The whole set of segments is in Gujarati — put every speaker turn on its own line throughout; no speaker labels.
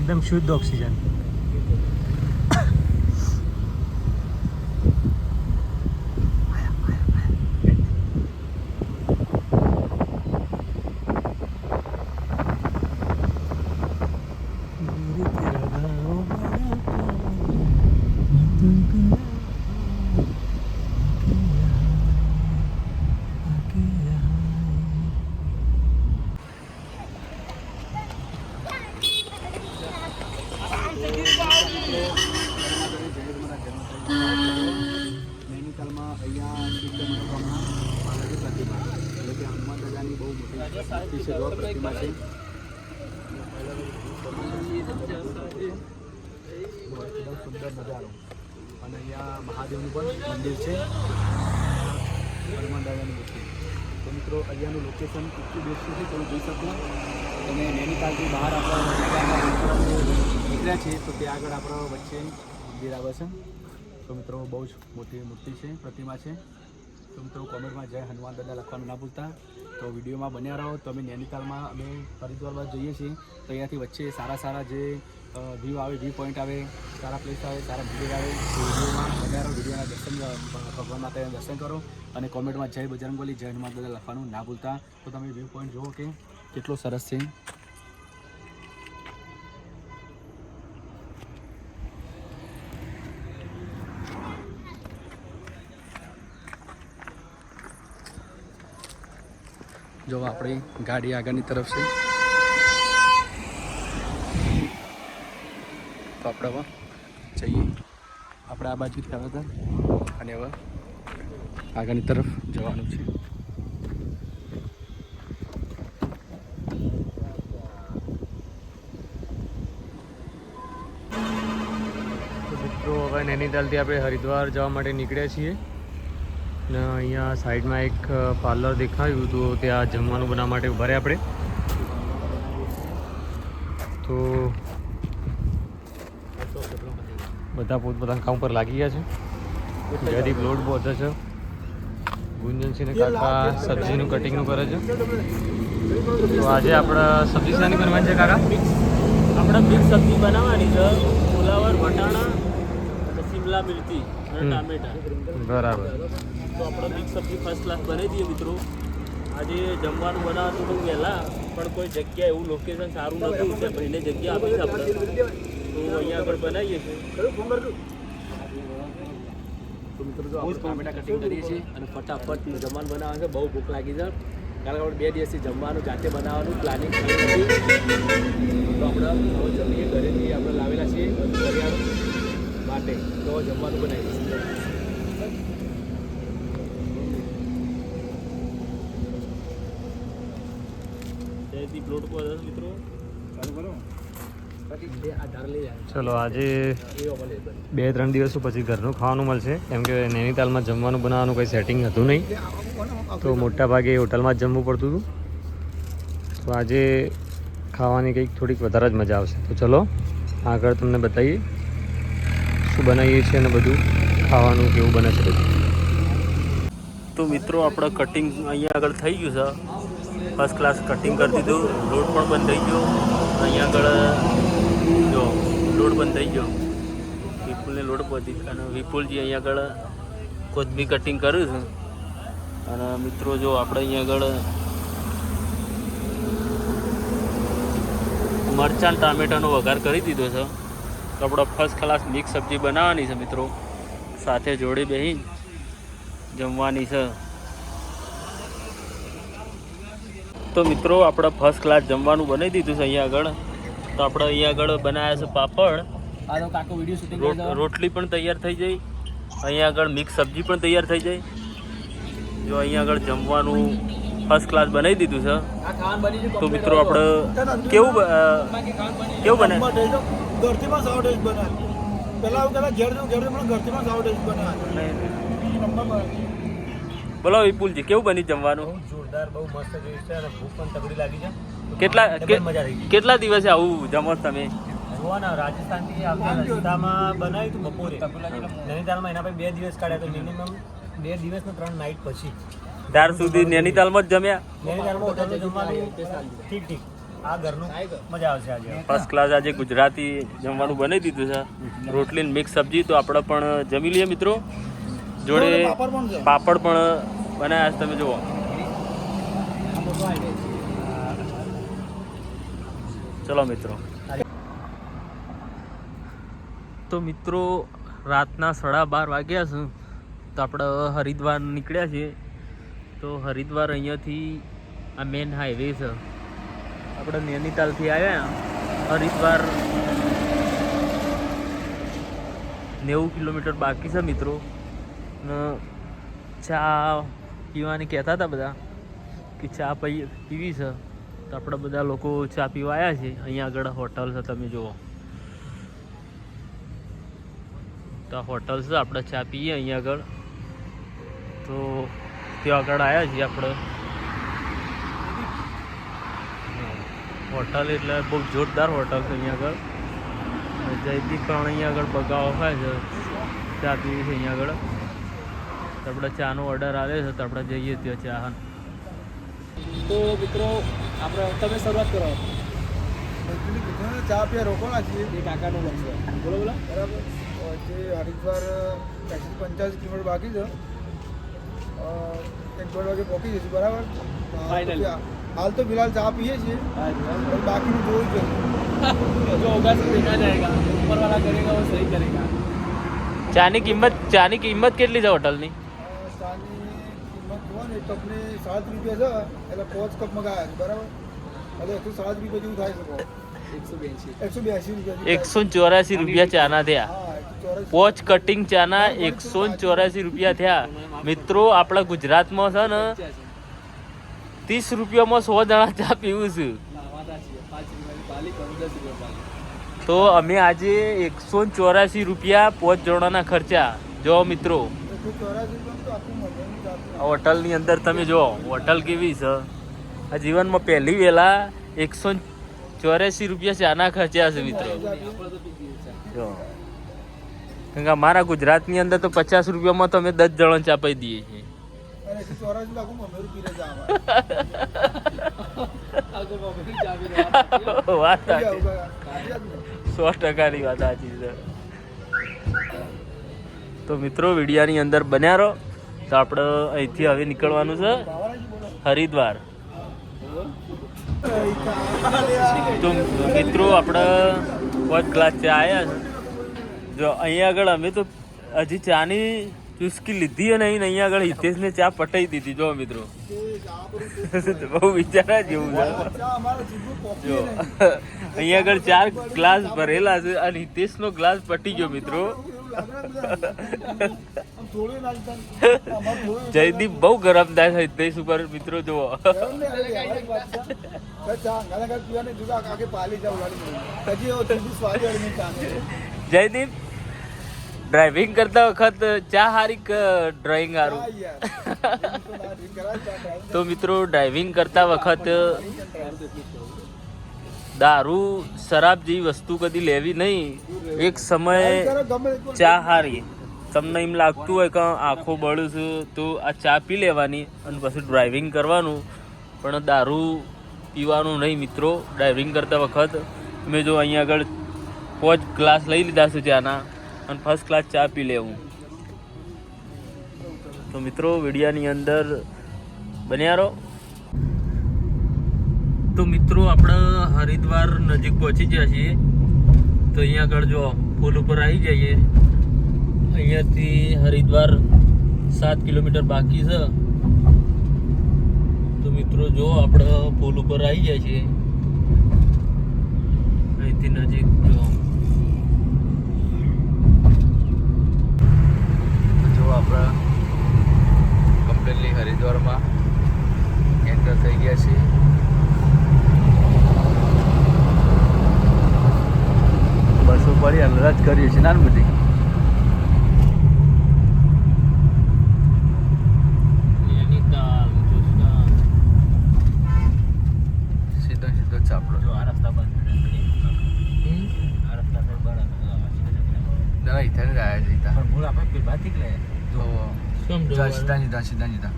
एकदम शुद्ध ऑक्सीजन।
નૈનીતાલમાં અહીંયા સિદ્ધ મનોકામના પાર્વતી પ્રતિમા એટલે કે હનુમાન દાદાની બહુ મોટી પ્રતિમા છે। એકદમ સુંદર નજારો અને અહીંયા મહાદેવનું પણ મંદિર છે, હનુમાન દાદાની મૂર્તિ। તો મિત્રો અહીંયાનું લોકેશન એટલું બેસ્ટ છે તમે જોઈ શકો। અને નૈનીતાલથી બહાર આપણા નીકળ્યા છીએ તો ત્યાં આગળ આપણા વચ્ચે મંદિર આવે છે। તો મિત્રો બહુ જ મોટી મૂર્તિ છે, પ્રતિમા છે। તો મિત્રો કોમેન્ટમાં જય હનુમાન દાદા લખવાનું ના ભૂલતા। તો વિડીયોમાં બન્યા રહો। તો અમે નૈનીતાલમાં અમે હરિદ્વારમાં જઈએ છીએ તો અહીંયાથી વચ્ચે સારા સારા જે વ્યૂ આવે, વ્યૂ પોઈન્ટ આવે, સારા પ્લેસ આવે, સારા મંદિર આવે, તો વિડીયોમાં બન્યા રહો। વિડીયોના દર્શન ભગવાન માતાના દર્શન કરો અને કોમેન્ટમાં જય બજરંગબલી જય હનુમાન દાદા લખવાનું ના ભૂલતા। તો તમે વ્યૂ પોઈન્ટ જુઓ કે કેટલો સરસ છે। જો આપણી ગાડી આગળની તરફ છે તો આપણે હવે જઈએ। આપણે આ બાજુથી આવ્યા હતા અને હવે આગળની તરફ જવાનું છે।
મિત્રો હવે નૈનીતાલથી આપણે હરિદ્વાર જવા માટે નીકળ્યા છીએ ને અહીંયા સાઈડમાં એક પાર્લર દેખાયું તો ત્યાં જમવાનું બનાવવા માટે ઉભા રહ્યા આપણે। તો બધા પોતપોતાના કામ પર લાગી ગયા છે। જયદીપ લોટ બોધે છે, ગુંજનસિંહ ને કાકા સબ્જીનું કટિંગનું કરે છે। તો આજે આપણે સબ્જી શાની બનવાની છે કાકા?
આપણે મિક્સ સબ્જી બનાવવાની છે, ફુલાવર, વટાણા, શિમલા મિર્ચી અને ટામેટા।
બરાબર।
તો આપણે મિક્સ સબ્જી ફર્સ્ટ ક્લાસ બનાવી દઈએ મિત્રો। આજે જમવાનું બનાવતું હતું વહેલા પણ કોઈ જગ્યા એવું લોકેશન સારું નહોતું એટલે ભાઈને જગ્યા આપી છે આપણે, તો અહીંયા આગળ બનાવીએ છીએ।
તો મિત્રો જો આપણે ટામેટા કટિંગ કરીએ છીએ અને ફટાફટ જમવાનું બનાવવાનું છે। બહુ ભૂખ લાગી છે કારણ કે આપણે 2 દિવસથી જમવાનું જાતે બનાવવાનું પ્લાનિંગ કર્યું નથી। તો આપણે હવે જમીએ, ઘરેથી આપણે લાવેલા છીએ કરિયાણું માટે, તો જમવાનું બનાવીએ છીએ।
જયદીપ લોટ પર મિત્રો
ચાલુ કરો પછી આ ધાર લઈ જાય।
ચલો આજે 2-3 દિવસો પછી ઘરનું ખાવાનું મળશે કેમ કે નૈનીતાલમાં જમવાનું બનાવવાનું કંઈ સેટિંગ હતું નહીં તો મોટા ભાગે હોટલમાં જ જમવું પડતું હતું। તો આજે ખાવાની કંઈક થોડીક વધારે જ મજા આવશે। તો ચલો આગળ તમને બતાવીએ શું બનાવીએ છીએ અને બધું ખાવાનું કેવું બને છે બધું।
તો મિત્રો આપણે કટિંગ અહીંયા આગળ થઈ ગયું છે, ફર્સ્ટ ક્લાસ કટિંગ કરી દીધું, લોટ પણ બંધ થઈ ગયો। અહીંયા આગળ જો લોટ બંધ થઈ ગયો, વિપુલને લોટ બધી અને વિપુલજી અહીંયા આગળ કોથમી કટિંગ કર્યું છે। અને મિત્રો જો આપણે અહીંયા આગળ મરચાં ટામેટાનો વઘાર કરી દીધો છે। તો આપણે ફર્સ્ટ ક્લાસ મિક્સ સબ્જી બનાવવાની છે મિત્રો, સાથે જોડે બેસી જમવાની છે। તો મિત્રો આપણે ફર્સ્ટ ક્લાસ જમવાનું બનાવી દીધું છે અહીંયા આગળ। તો આપણે અહીંયા આગળ બનાવ્યા છે પાપડ,
આ તો કાકો વિડીયો શૂટિંગ
રોટલી પણ તૈયાર થઈ જાય, અહીંયા આગળ મિક્સ સબ્જી પણ તૈયાર થઈ જાય। જો અહીંયા આગળ જમવાનું ફર્સ્ટ ક્લાસ બનાવી દીધું છે। તો મિત્રો આપણે કેવું બને?
ઘરથી પણ સાવ ટેસ્ટ બને। પહેલાં આવું પહેલાં ઘેર પણ ઘરથી પણ સાવ ટેસ્ટ બને।
બોલો વિપુલજી કેવું બની જમવાનું?
જોરદાર, બહુ મસ્ત જોઈશ છે અને ભૂખ પણ તગડી લાગી છે।
કેટલા દિવસે આવું જમો તમે?
જોવાના રાજસ્થાનથી આવતા રસ્તામાં બનાવ્યું હતું બપોરે, નૈનીતાલમાં એના પછી 2 દિવસ કાઢ્યા તો મિનિમમ 2 દિવસનો 3 નાઇટ પછી
ત્યાર સુધી નૈનીતાલમાં જ જમ્યા?
નૈનીતાલમાં હોટલમાં જમવાનું ઠીક ઠીક, આ ઘરનું મજા આવશે આજે.
ફર્સ્ટ ક્લાસ આજે ગુજરાતી જમવાનું બનાવી દીધું છે. રોટલી ને મિક્સ સબ્જી તો આપણે પણ જમી લઈએ મિત્રો. જોડે
પાપડ પણ છે.
પાપડ પણ બનાવ્યા છે, તમે જુઓ. ચલો મિત્રો. તો મિત્રો રાતના 12:30 વાગ્યા છે, તો આપણે હરિદ્વાર નીકળ્યા છીએ. તો હરિદ્વાર અહીંયાથી આ મેન હાઈવે છે. આપણે નૈનીતાલથી આવ્યા, હરિદ્વાર 90 કિલોમીટર બાકી છે મિત્રો. ને ચા પીવાની કહેતા હતા બધા કે ચા પીવી છે, તો આપણે બધા લોકો ચા પીવા આવ્યા છે. અહીંયા આગળ હોટલ છે, તમે જુઓ. તો હોટલ છે, આપણે ચા પીએ અહીંયા આગળ. તો ત્યાં આગળ આવ્યા છીએ આપણે. હોટલ એટલે બહુ જોરદાર હોટલ છે અહીંયા આગળ. જયદીપ પણ અહીંયા આગળ બગાવો ખાય છે, ચા પીવી છે અહીંયા આગળ. તો આપણે ચાનો ઓર્ડર આવે છે, તો આપણે જઈએ ત્યાં ચા.
તો મિત્રો આપણે તમે શરૂઆત કરો.
એકચ્યુઅલી કીધું ને ચા પીવા રોકવાના છીએ.
એ કાકાનું બનશે. બોલો બોલો.
બરાબર. જે હરિદ્વાર 85 કિલોમીટર બાકી છે. 1-2 વાગે પહોંચી જઈશું. બરાબર.
Final.
હાલ તો ફિલહાલ ચા પીએ છીએ, પણ બાકીનું જોવું જોઈએ.
जो होगा सब देखा जाएगा. ऊपर वाला करेगा वो सही करेगा.
ચાની કિંમત કેટલી છે હોટલની?
ચાની કિંમત જુઓ ને, એક કપની 7 રૂપિયા છે, એટલે 5 કપ મગાવ્યા છે. બરાબર. એટલે 107 રૂપિયા જેવું થાય છે. 182 રૂપિયા.
184 રૂપિયા ચાના થયા.
હા, 184.
પોચ કટિંગ ચાના 184 રૂપિયા થયા. મિત્રો આપણા ગુજરાતમાં છે ને 30 રૂપિયામાં 100 જણા ચા પીવું છું. તો અમે આજે 184 રૂપિયા 5 જણાના ખર્ચા. જો મિત્રો
184 રૂપિયા તો આખું મજાનું ચા પીવું.
હોટલની અંદર તમે જો હોટલ કેવી છે. આ જીવનમાં પહેલી વેલા 184 રૂપિયા ચાના ખર્ચ્યા છે મિત્રો. જો કારણ કે અમારા ગુજરાતની અંદર તો 50 રૂપિયામાં તો અમે 10 જણા ચા પી દઈએ છીએ.
અને 184 તો આખું મમેરું પીને જ આવે.
વાત સાચી.
આવું કાઢી આપ ને.
100%ની વાત સાચી છે. તો મિત્રો વિડીયાની અંદર બન્યા રહો. તો આપણે અહીંથી હવે નીકળવાનું છે હરિદ્વાર. તો મિત્રો આપણે 5 ગ્લાસ ચા આવ્યા છે. જો અહીંયા આગળ અમે તો હજી ચાની ચુસ્કી લીધી અને અહીંયા આગળ હિતેશને ચા પટાઈ દીધી. જો મિત્રો બહુ વિચારા જેવું છે.
ચા અમારે જીભું કોફી
જો
નહીં.
અહીંયા આગળ 4 ગ્લાસ ભરેલા છે અને હિતેશનો ગ્લાસ પટી ગયો મિત્રો.
એવું લાગે ને બધાને. આમ થોડું નાખતા ને. અમારે થોડું
જયદીપ બહુ ગરમ થાય છે હિતેશ ઉપર મિત્રો. જુઓ
એવું ને, અરે વ્યવહારિક વાત છે. ભાઈ ચા ગાલા પીવાને જુદા આગે પાલી ચા ઉડાડી દીધી. હજી એવો ઠંડી સ્વાદ વાળી નહીં ચા.
જયદીપ ડ્રાઇવિંગ કરતા વખત ચા હારી ડ્રાઇવિંગ હારું.
હા યાર. એમ તો ના drink કરાય ચા driving
તો મિત્રો ડ્રાઇવિંગ કરતા વખત દારૂ શરાબ જેવી વસ્તુ કદી લેવી નહીં. એક સમયે
કરો ગમે તે
ચા હારી. તમને એમ લાગતું હોય કે આંખો બળું છું તો આ ચા પી લેવાની અને પછી ડ્રાઇવિંગ કરવાનું, પણ દારૂ પીવાનું નહીં મિત્રો ડ્રાઇવિંગ કરતા વખત. મેં જો અહીંયા આગળ 5 ગ્લાસ લઈ લીધા છે ચાના અને ફર્સ્ટ ક્લાસ ચા પી લેવું. તો મિત્રો વિડીયાની અંદર બન્યા રહો. તો મિત્રો આપણે હરિદ્વાર નજીક પહોંચી ગયા છીએ. તો અહીંયા આગળ જો પુલ ઉપર આવી જઈએ. અહીંયાથી હરિદ્વાર 7 કિલોમીટર બાકી છે. તો મિત્રો જો આપણે પુલ ઉપર આવી ગયા છીએ. અહીંથી નજીક
જો આપણે કમ્પ્લીટલી હરિદ્વારમાં એન્ટર થઈ ગયા છીએ. બસો પડી અંદાજ કરીએ છીએ નાની બધી. સીધો સીધો ચાપડો.
જો આ રસ્તા બંધ
ના ઇથા જ આવ્યા છે ઇથા.
પણ મૂળ આપણે પેલાથી જ લે.
તો
શું
સીધા સીધા સીધા સીધા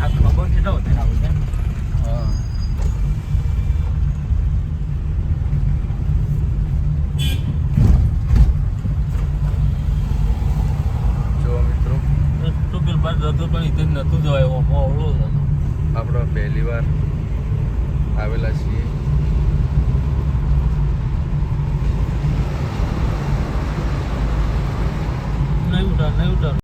આ ખબર
લગભગ કેટલા હોતે આવું છે
હા જો મિત્રો
તો પેલા જતો પણ ઇતે નતું જવાય અવળો હતો
આપણે પહેલી વાર આવેલા છીએ
નહીં ઉઠા